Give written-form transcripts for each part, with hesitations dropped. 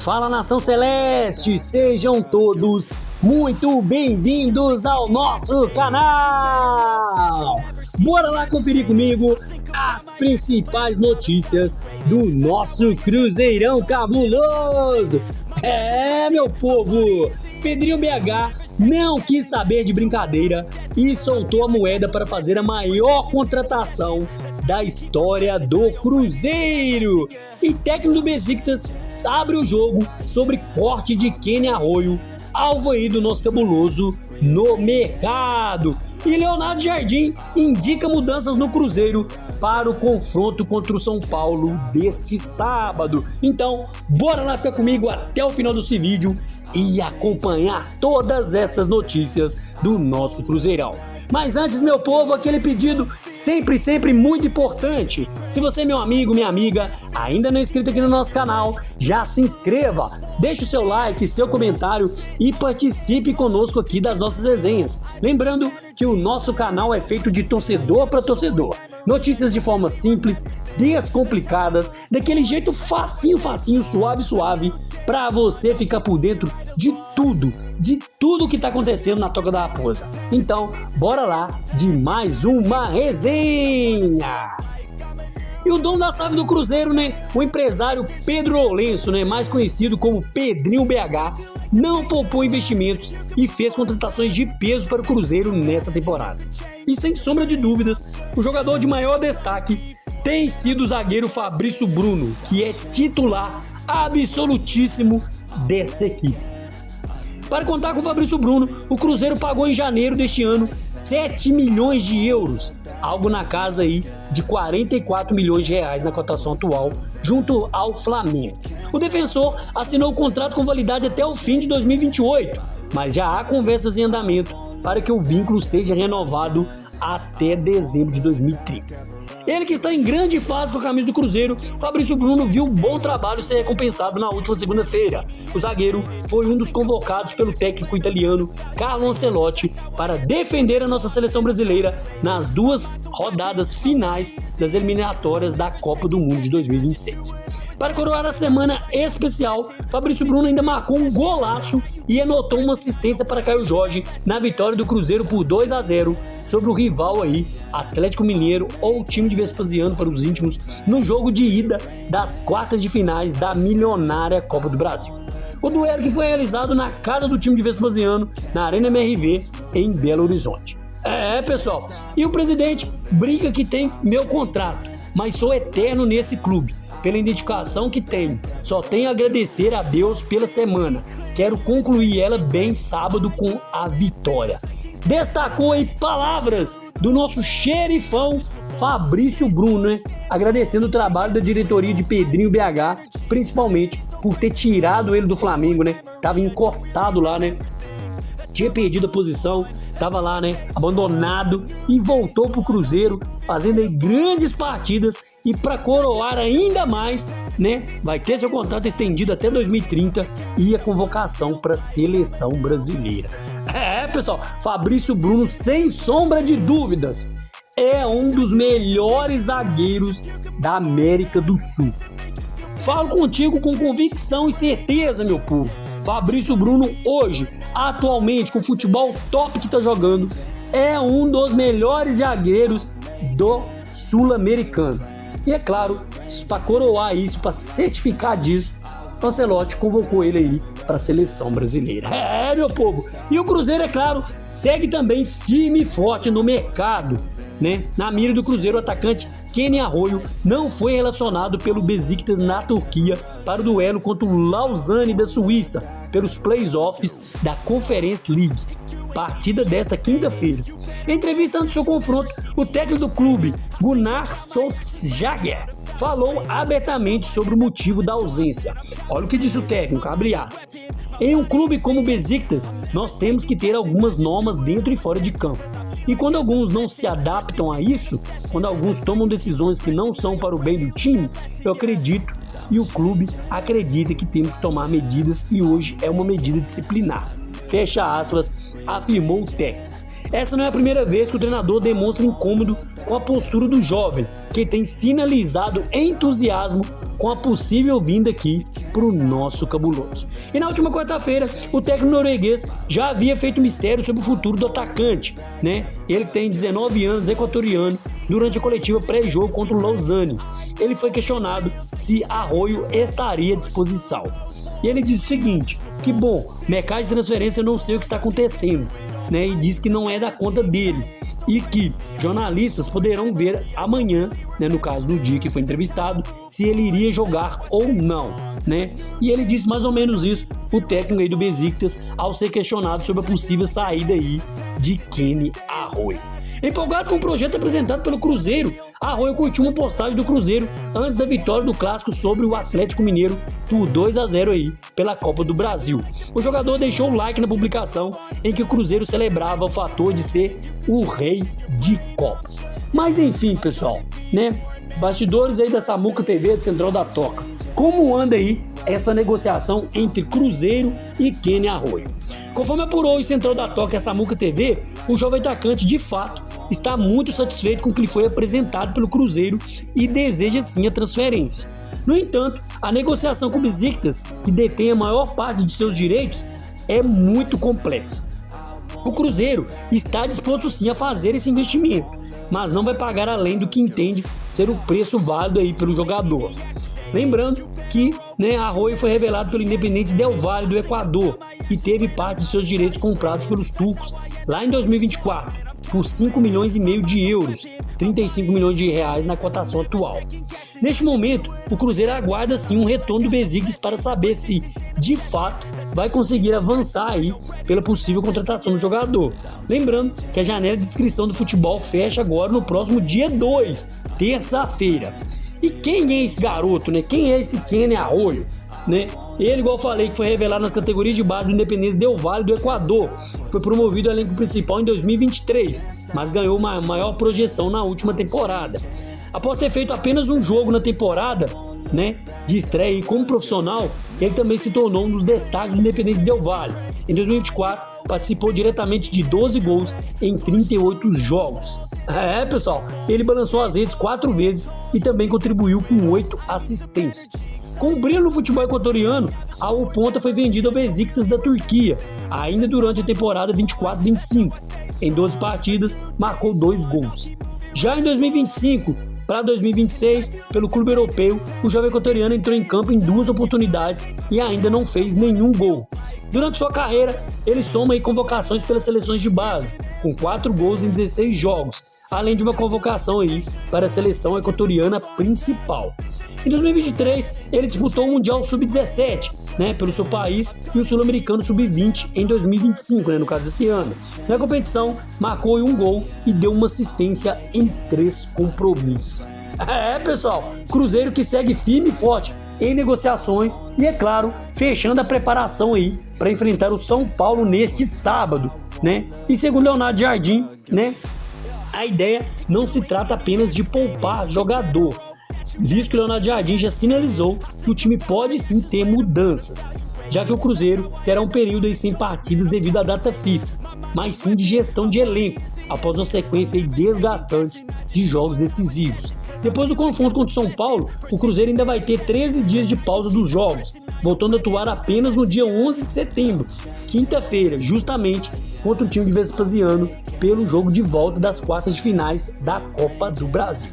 Fala, Nação Celeste, sejam todos muito bem-vindos ao nosso canal! Bora lá conferir comigo as principais notícias do nosso Cruzeirão cabuloso! Meu povo, Pedrinho BH não quis saber de brincadeira e soltou a moeda para fazer a maior contratação da história do Cruzeiro. E técnico do Besiktas abre o jogo sobre corte de Kenny Arroyo, alvo aí do nosso cabuloso no mercado. E Leonardo Jardim indica mudanças no Cruzeiro para o confronto contra o São Paulo deste sábado. Então, bora lá ficar comigo até o final desse vídeo e acompanhar todas estas notícias do nosso Cruzeirão. Mas antes, meu povo, aquele pedido sempre muito importante. Se você, meu amigo, minha amiga, ainda não é inscrito aqui no nosso canal, já se inscreva, deixe o seu like, seu comentário e participe conosco aqui das nossas resenhas. Lembrando que o nosso canal é feito de torcedor para torcedor. Notícias de forma simples, descomplicadas, daquele jeito facinho, suave, para você ficar por dentro de tudo que tá acontecendo na Toca da Raposa. Então, bora lá de mais uma resenha! E o dono da SAF do Cruzeiro, o empresário Pedro Lourenço, mais conhecido como Pedrinho BH, não poupou investimentos e fez contratações de peso para o Cruzeiro nessa temporada. E sem sombra de dúvidas, o jogador de maior destaque tem sido o zagueiro Fabrício Bruno, que é titular absolutíssimo dessa equipe. Para contar com o Fabrício Bruno, o Cruzeiro pagou em janeiro deste ano 7 milhões de euros, algo na casa aí de 44 milhões de reais na cotação atual, junto ao Flamengo. O defensor assinou o contrato com validade até o fim de 2028, mas já há conversas em andamento para que o vínculo seja renovado até dezembro de 2030. Ele que está em grande fase com a camisa do Cruzeiro, Fabrício Bruno viu um bom trabalho ser recompensado na última segunda-feira. O zagueiro foi um dos convocados pelo técnico italiano Carlo Ancelotti para defender a nossa seleção brasileira nas duas rodadas finais das eliminatórias da Copa do Mundo de 2026. Para coroar a semana especial, Fabrício Bruno ainda marcou um golaço e anotou uma assistência para Caio Jorge na vitória do Cruzeiro por 2-0 sobre o rival aí, Atlético Mineiro ou time de Vespasiano para os íntimos, no jogo de ida das quartas de finais da milionária Copa do Brasil. O duelo que foi realizado na casa do time de Vespasiano, na Arena MRV, em Belo Horizonte. Pessoal, e o presidente brinca que tem meu contrato, mas sou eterno nesse clube. Pela identificação que tenho, só tenho a agradecer a Deus pela semana. Quero concluir ela bem sábado com a vitória. Destacou aí palavras do nosso xerifão Fabrício Bruno, agradecendo o trabalho da diretoria de Pedrinho BH, principalmente por ter tirado ele do Flamengo, Tava encostado lá, Tinha perdido a posição, tava lá, abandonado e voltou pro Cruzeiro, fazendo aí grandes partidas. E para coroar ainda mais, vai ter seu contrato estendido até 2030 e a convocação para a seleção brasileira. Pessoal, Fabrício Bruno, sem sombra de dúvidas, é um dos melhores zagueiros da América do Sul. Falo contigo com convicção e certeza, meu povo. Fabrício Bruno hoje, atualmente, com o futebol top que tá jogando, é um dos melhores zagueiros do sul-americano. E é claro, para coroar isso, para certificar disso, o Ancelotti convocou ele aí para a seleção brasileira. Meu povo! E o Cruzeiro, é claro, segue também firme e forte no mercado, Na mira do Cruzeiro, o atacante Kenny Arroyo não foi relacionado pelo Besiktas na Turquia para o duelo contra o Lausanne da Suíça, pelos playoffs da Conference League. Partida desta quinta-feira. Em entrevista antes do seu confronto, o técnico do clube, Gunnar Solskjaer, falou abertamente sobre o motivo da ausência. Olha o que disse o técnico, abre aspas. Em um clube como o Besiktas, nós temos que ter algumas normas dentro e fora de campo. E quando alguns não se adaptam a isso, quando alguns tomam decisões que não são para o bem do time, eu acredito e o clube acredita que temos que tomar medidas e hoje é uma medida disciplinar. Fecha aspas, afirmou o técnico. Essa não é a primeira vez que o treinador demonstra incômodo com a postura do jovem, que tem sinalizado entusiasmo com a possível vinda aqui para o nosso cabuloso. E na última quarta-feira, o técnico norueguês já havia feito mistério sobre o futuro do atacante, né? Ele tem 19 anos, equatoriano, durante a coletiva pré-jogo contra o Lausanne. Ele foi questionado se Arroyo estaria à disposição. E ele disse o seguinte, que bom, mercado de transferência eu não sei o que está acontecendo, né? E diz que não é da conta dele. E que jornalistas poderão ver amanhã, né, no caso do dia que foi entrevistado, se ele iria jogar ou não, né? E ele disse mais ou menos isso, o técnico aí do Besiktas, ao ser questionado sobre a possível saída aí de Kenny Arroyo. Empolgado com o projeto apresentado pelo Cruzeiro, Arroyo curtiu uma postagem do Cruzeiro antes da vitória do Clássico sobre o Atlético Mineiro por 2-0 aí pela Copa do Brasil. O jogador deixou o like na publicação em que o Cruzeiro celebrava o fator de ser o rei de Copas. Mas enfim, pessoal, né? Bastidores aí da Samuca TV de Central da Toca. Como anda aí essa negociação entre Cruzeiro e Kenny Arroyo? Conforme apurou o Central da Toca e a Samuca TV, o jovem atacante de fato está muito satisfeito com o que lhe foi apresentado pelo Cruzeiro e deseja sim a transferência. No entanto, a negociação com o Besiktas, que detém a maior parte de seus direitos, é muito complexa. O Cruzeiro está disposto sim a fazer esse investimento, mas não vai pagar além do que entende ser o preço válido aí pelo jogador. Lembrando que, né, Arroyo foi revelado pelo Independente Del Valle do Equador e teve parte de seus direitos comprados pelos turcos lá em 2024 por 5,5 milhões de euros, 35 milhões de reais na cotação atual. Neste momento, o Cruzeiro aguarda sim um retorno do Besiktas para saber se, de fato, vai conseguir avançar aí pela possível contratação do jogador. Lembrando que a janela de inscrição do futebol fecha agora no próximo dia 2, terça-feira. E quem é esse garoto, né? Quem é esse Kenny Arroyo, né? Ele, igual eu falei, que foi revelado nas categorias de base do Independente Del Valle do Equador. Foi promovido ao elenco principal em 2023, mas ganhou uma maior projeção na última temporada. Após ter feito apenas um jogo na temporada, né, de estreia como profissional, ele também se tornou um dos destaques do Independente Del Valle. Em 2024, participou diretamente de 12 gols em 38 jogos. Pessoal, ele balançou as redes 4 vezes e também contribuiu com 8 assistências. Com o brilho no futebol equatoriano, o ponta foi vendido ao Besiktas da Turquia, ainda durante a temporada 24-25. Em 12 partidas, marcou 2 gols. Já em 2025, para 2026, pelo clube europeu, o jovem equatoriano entrou em campo em 2 oportunidades e ainda não fez nenhum gol. Durante sua carreira, ele soma aí convocações pelas seleções de base, com 4 gols em 16 jogos, além de uma convocação aí para a seleção equatoriana principal. Em 2023, ele disputou o Mundial Sub-17, né, pelo seu país, e o Sul-Americano Sub-20 em 2025, né, no caso desse ano. Na competição, marcou um gol e deu uma assistência em 3 compromissos. Pessoal, Cruzeiro que segue firme e forte em negociações e, é claro, fechando a preparação aí para enfrentar o São Paulo neste sábado, né? E segundo Leonardo Jardim, né, a ideia não se trata apenas de poupar jogador, visto que o Leonardo Jardim já sinalizou que o time pode sim ter mudanças, já que o Cruzeiro terá um período aí sem partidas devido à data FIFA, mas sim de gestão de elenco, após uma sequência aí desgastante de jogos decisivos. Depois do confronto contra o São Paulo, o Cruzeiro ainda vai ter 13 dias de pausa dos jogos, voltando a atuar apenas no dia 11 de setembro, quinta-feira, justamente contra o time de Vespasiano, pelo jogo de volta das quartas de finais da Copa do Brasil.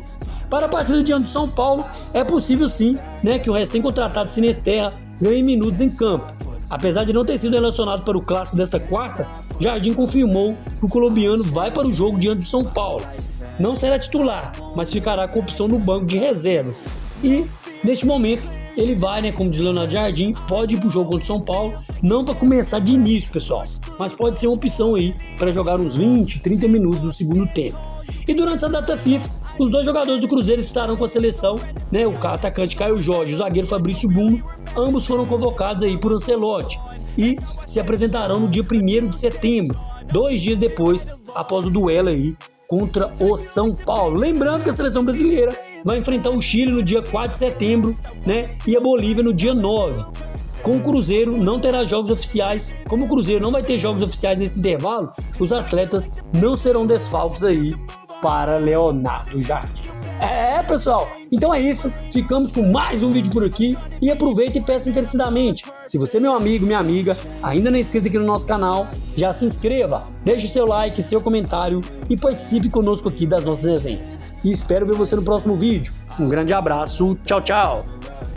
Para a partida diante do São Paulo, é possível sim, né, que o recém-contratado Sinisterra ganhe minutos em campo. Apesar de não ter sido relacionado para o clássico desta quarta, Jardim confirmou que o colombiano vai para o jogo diante do São Paulo. Não será titular, mas ficará com opção no banco de reservas. E, neste momento, ele vai, né, como diz Leonardo Jardim, pode ir para o jogo contra o São Paulo, não para começar de início, pessoal, mas pode ser uma opção aí para jogar uns 20, 30 minutos do segundo tempo. E durante essa data FIFA, os 2 jogadores do Cruzeiro estarão com a seleção, né, o atacante Caio Jorge e o zagueiro Fabrício Bruno, ambos foram convocados aí por Ancelotti e se apresentarão no dia 1º de setembro, 2 dias depois, após o duelo aí contra o São Paulo. Lembrando que a seleção brasileira vai enfrentar o Chile no dia 4 de setembro, né, e a Bolívia no dia 9. Com o Cruzeiro não terá jogos oficiais. Como o Cruzeiro não vai ter jogos oficiais nesse intervalo, os atletas não serão desfalques aí para Leonardo Jardim. Pessoal, então é isso, ficamos com mais um vídeo por aqui e aproveita e peça encarecidamente, se você, meu amigo, minha amiga, ainda não é inscrito aqui no nosso canal, já se inscreva, deixe o seu like, seu comentário e participe conosco aqui das nossas resenhas. E espero ver você no próximo vídeo. Um grande abraço, tchau, tchau!